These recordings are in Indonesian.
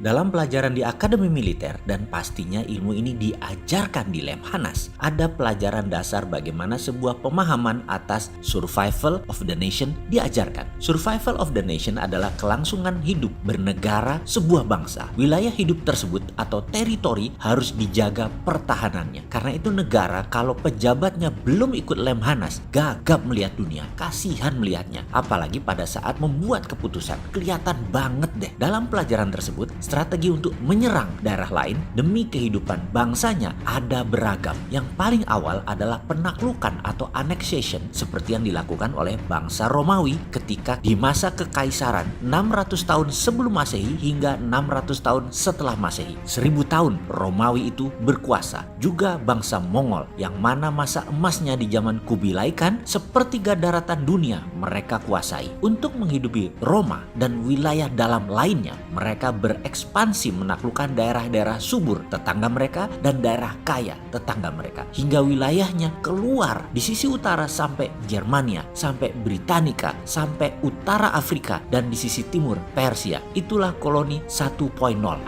Dalam pelajaran di Akademi Militer, dan pastinya ilmu ini diajarkan di Lemhanas, ada pelajaran dasar bagaimana sebuah pemahaman atas survival of the nation diajarkan. Survival of the nation adalah kelangsungan hidup bernegara sebuah bangsa. Wilayah hidup tersebut atau teritori harus dijaga pertahanannya. Karena itu negara kalau pejabatnya belum ikut Lemhanas, gagap melihat dunia, kasihan melihatnya. Apalagi pada saat membuat keputusan, kelihatan banget deh. Dalam pelajaran tersebut, strategi untuk menyerang daerah lain demi kehidupan bangsanya ada beragam. Yang paling awal adalah penaklukan atau annexation seperti yang dilakukan oleh bangsa Romawi ketika di masa kekaisaran 600 tahun sebelum Masehi hingga 600 tahun setelah Masehi. 1000 tahun Romawi itu berkuasa. Juga bangsa Mongol yang mana masa emasnya di zaman Kubilai Khan, sepertiga daratan dunia mereka kuasai. Untuk menghidupi Roma dan wilayah dalam lainnya, mereka berekspansi menaklukkan daerah-daerah subur tetangga mereka dan daerah kaya tetangga mereka, hingga wilayahnya keluar di sisi utara sampai Germania, sampai Britannica, sampai utara Afrika, dan di sisi timur Persia. Itulah koloni 1.0,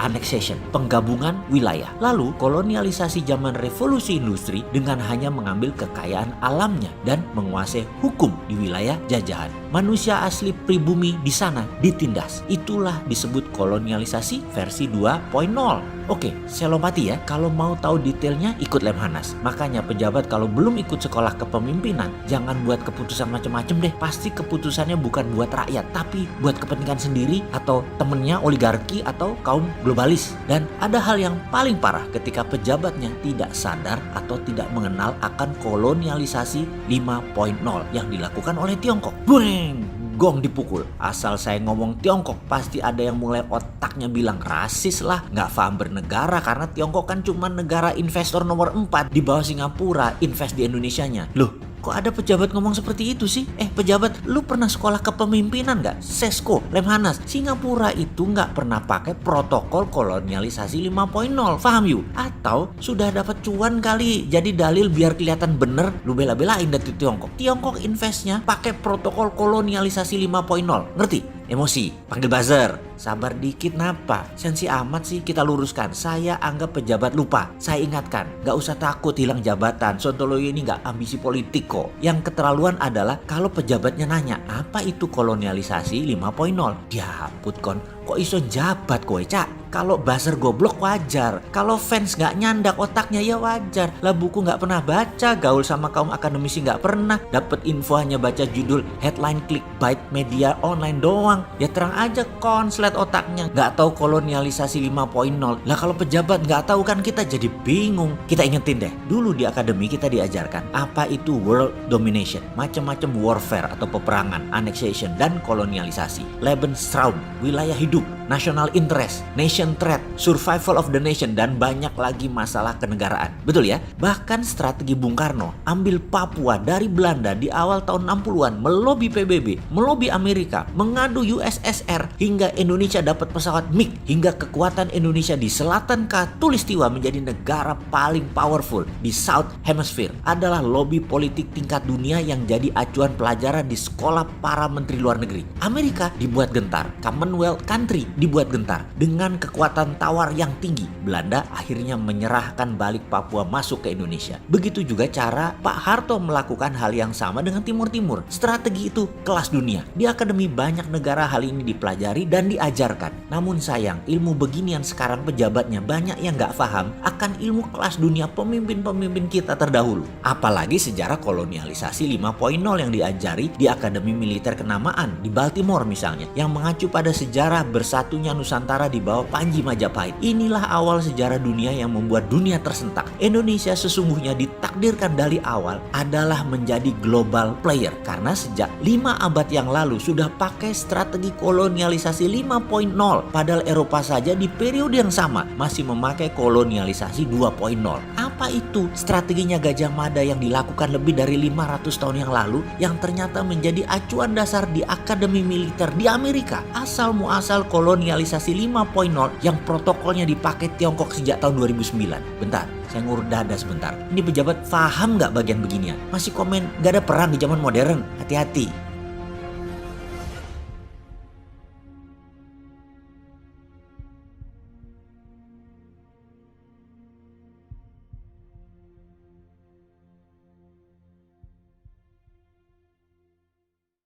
annexation, penggabungan wilayah. Lalu kolonialisasi zaman revolusi industri dengan hanya mengambil kekayaan alamnya dan menguasai hukum di wilayah jajahan. Manusia asli pribumi di sana ditindas. Itulah disebut kolonialisasi versi 2.0. Oke, saya lompati ya. Kalau mau tahu detailnya ikut Lemhanas. Makanya pejabat kalau belum ikut sekolah kepemimpinan, jangan buat keputusan macam-macam deh. Pasti keputusannya bukan buat rakyat, tapi buat kepentingan sendiri atau temennya oligarki atau kaum globalis. Dan ada hal yang paling parah ketika pejabatnya tidak sadar atau tidak mengenal akan kolonialisasi 5.0 yang dilakukan oleh Tiongkok. Bueng! Gong dipukul. Asal saya ngomong Tiongkok, pasti ada yang mulai otaknya bilang rasis lah, nggak paham bernegara, karena Tiongkok kan cuma negara investor nomor 4 di bawah Singapura invest di Indonesianya. Loh, kok ada pejabat ngomong seperti itu sih? Pejabat, lu pernah sekolah kepemimpinan nggak? Sesko, Lemhanas. Singapura itu nggak pernah pakai protokol kolonialisasi 5.0. Paham you? Atau sudah dapat cuan kali, jadi dalil biar kelihatan bener, lu bela-belain dari Tiongkok. Tiongkok investnya pakai protokol kolonialisasi 5.0. Ngerti? Emosi, panggil buzzer. Sabar dikit napa? Sensi amat sih, kita luruskan. Saya anggap pejabat lupa. Saya ingatkan, gak usah takut hilang jabatan. Sontoloyo ini gak ambisi politik kok. Yang keterlaluan adalah kalau pejabatnya nanya, apa itu kolonialisasi 5.0? Diaput kon, kok iso jabat kowe cak? Kalau buzzer goblok wajar. Kalau fans gak nyandak otaknya ya wajar. Lah buku gak pernah baca, gaul sama kaum akademisi gak pernah. Dapat info hanya baca judul, headline, clickbait, media online doang. Ya terang aja konslet otaknya, gak tahu kolonialisasi 5.0. Lah kalau pejabat gak tahu kan kita jadi bingung. Kita ingetin deh, dulu di akademi kita diajarkan apa itu world domination, macam-macam warfare atau peperangan, annexation dan kolonialisasi, Lebensraum, wilayah hidup, national interest, nation threat, survival of the nation, dan banyak lagi masalah kenegaraan. Betul ya? Bahkan strategi Bung Karno ambil Papua dari Belanda di awal tahun 60-an, melobi PBB, melobi Amerika, mengadu USSR hingga Indonesia dapat pesawat MiG, hingga kekuatan Indonesia di selatan Katulistiwa menjadi negara paling powerful di South Hemisphere adalah lobby politik tingkat dunia yang jadi acuan pelajaran di sekolah para menteri luar negeri. Amerika dibuat gentar, Commonwealth country dibuat gentar. Dengan kekuatan tawar yang tinggi, Belanda akhirnya menyerahkan balik Papua masuk ke Indonesia. Begitu juga cara Pak Harto melakukan hal yang sama dengan Timur-Timur. Strategi itu kelas dunia. Di akademi banyak negara hal ini dipelajari dan diajarkan. Namun sayang, ilmu beginian sekarang pejabatnya banyak yang gak paham akan ilmu kelas dunia pemimpin-pemimpin kita terdahulu. Apalagi sejarah kolonialisasi 5.0 yang diajari di Akademi Militer Kenamaan di Baltimore misalnya, yang mengacu pada sejarah bersatunya Nusantara di bawah Panji Majapahit. Inilah awal sejarah dunia yang membuat dunia tersentak. Indonesia sesungguhnya ditakdirkan dari awal adalah menjadi global player, karena sejak 5 abad yang lalu sudah pakai strategi kolonialisasi 5.0. Padahal Eropa saja di periode yang sama masih memakai kolonialisasi 2.0. Apa itu strateginya Gajah Mada yang dilakukan lebih dari 500 tahun yang lalu, yang ternyata menjadi acuan dasar di Akademi Militer di Amerika? Asal muasal kolonialisasi 5.0 yang protokolnya dipakai Tiongkok sejak tahun 2009. Bentar, saya ngurut dada sebentar. Ini pejabat paham nggak bagian beginian? Masih komen gak ada perang di zaman modern? Hati-hati.